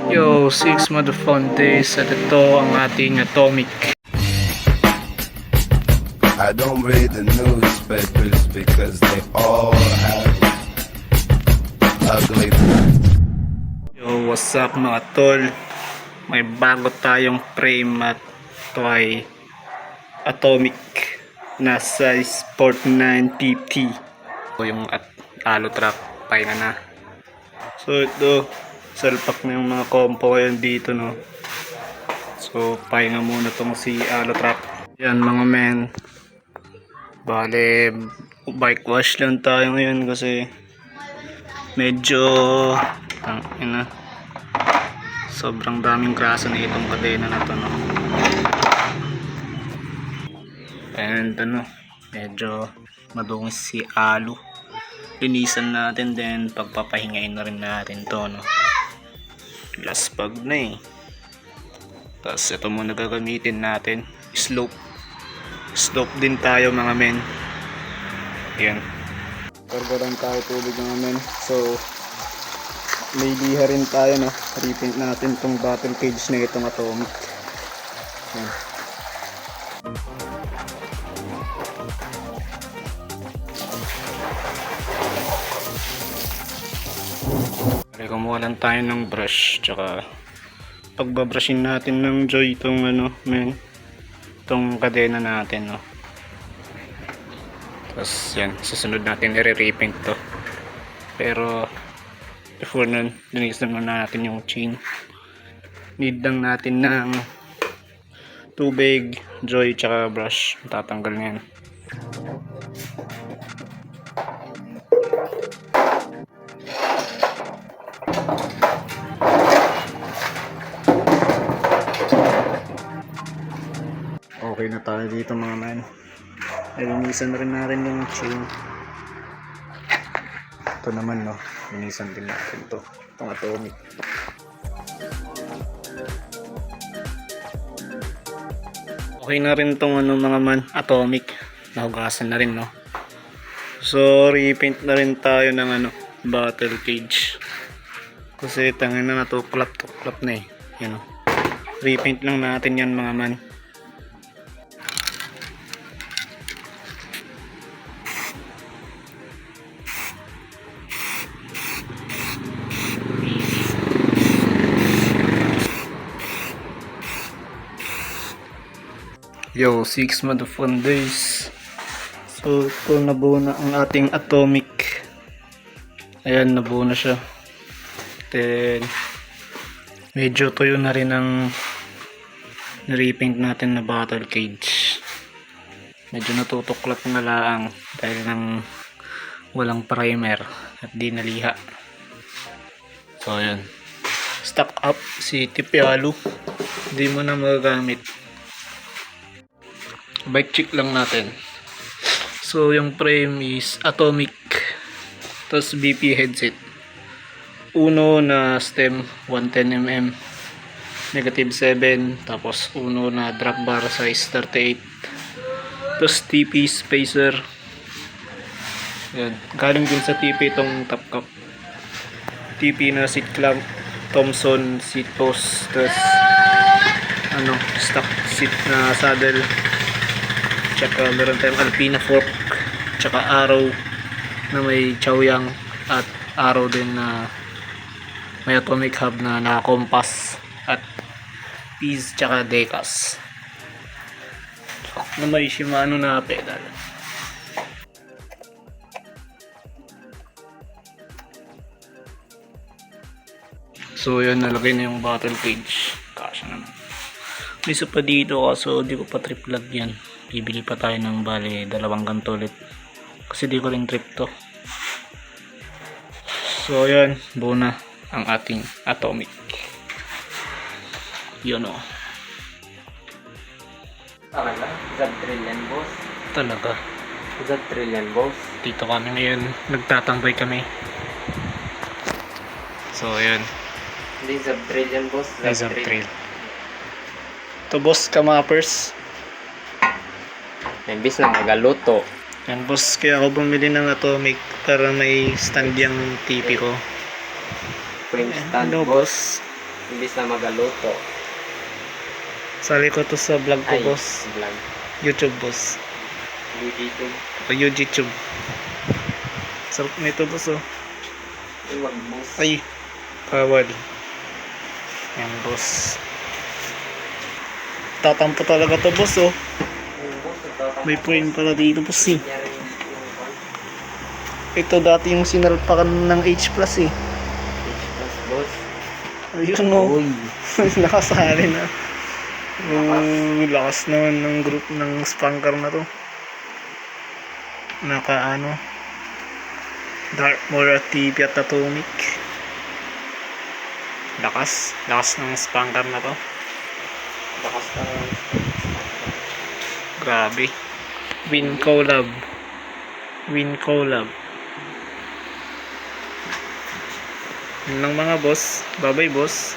Yo, 6 motherfucking days at ito ang ating atomic. I don't read the newspapers because they all have ugly. Yo, what's up mga tol? May bago tayong frame at ito ay atomic na size 4950. Ito yung Allotrap, paina na. So ito, salpak na yung mga compo ngayon dito, no. So pahinga muna tong si Allotrap. Yan mga men. Bale, bike wash lang tayo ngayon kasi medyo sobrang daming grasa na itong kadena na to, no. And medyo madungis si Alo. Linisan natin din, pagpapahingain na rin natin to, no. Last pag na Tapos ito muna gagamitin natin, slope din tayo mga men. Yan, kargaran tayo tubig mga men. So may liha rin tayo, no. Repaint natin tong battle cage na itong atomic. Yan. Kumuha lang tayo ng brush, tsaka pagbabrushin natin ng joy itong itong kadena natin, no. Tapos yan, susunod natin i-repaint to. Pero before nun, linisan muna natin yung chain. Need lang natin ng tubig, joy, tsaka brush. Tatanggal na yan. Okay na tayo dito mga man. Linisan na rin natin yung chain. Ito naman, no, linisan din natin to, itong atomic. Okay na rin tong mga man, atomic. Nahugasan na rin, no. So repaint na rin tayo ng battle cage. Kasi tangin na tuklap na Yan, no. Repaint lang natin yan mga man. Yo, 6 motherfucking days. So ito, nabuo na ang ating atomic. Ayan, nabuo na siya. Then medyo tuyo na rin ang repaint natin na battle cage. Medyo natutuklap na lang dahil ng walang primer at di naliha. So ayan, stock up si Tipialo, di mo na magagamit. Bike check lang natin. So yung frame is atomic, tapos BP headset, uno na stem 110mm negative 7, tapos uno na drop bar size 38, tapos TP spacer. Yan, galing din sa TP itong top cup. TP na seat clamp, Thompson seat post, tapos stock seat na saddle, tsaka meron tayong Alpina fork, tsaka arrow na may chowyang, at arrow din na may atomic hub na naka-compass, at piece tsaka decas na may Shimano na pedal. So yun, nalagay na yung battle cage. Kasya naman. May isa pa dito kaso di ko pa trip lag yan. Bibili pa tayo ng bali 2 ganito ulit kasi di ko rin trip to. So yan, buo na ang ating atomic. Yun o. Talaga? Zag-trillion boss? Talaga. Zag-trillion boss? Dito kami ngayon, nagtatambay kami. So yan, Hindi Zag-trillion boss? Zag-trail. To boss kamapers. Imbis na magaluto. Yan boss, kaya ako bumili ng atomic para may stand yung TP ko. Frame stand Ano boss? boss? Imbis na magaluto. Sali ko to sa vlog ko, Ay, boss. vlog. YouTube, boss. YouTube. O YouTube. Sarap nito, boss, oh. Ay, wag boss. Ay, bawal. Yan, boss. Tatampo talaga to, boss, oh. Ay, boss, nagtatampo, May point boss. pala dito, boss, eh. Nangyari yung one. Ito dati yung sinalpakan ng H+, eh. Plus, boss. Ayun, oh. Uy. Nakasali na. Lakas naman ng group ng spanker na to. Naka ano, Dartmoor TV at Atomic. Lakas ng spanker na to. Bakas ka. Grabe. Win collab. Yun lang mga boss. Bye bye, boss.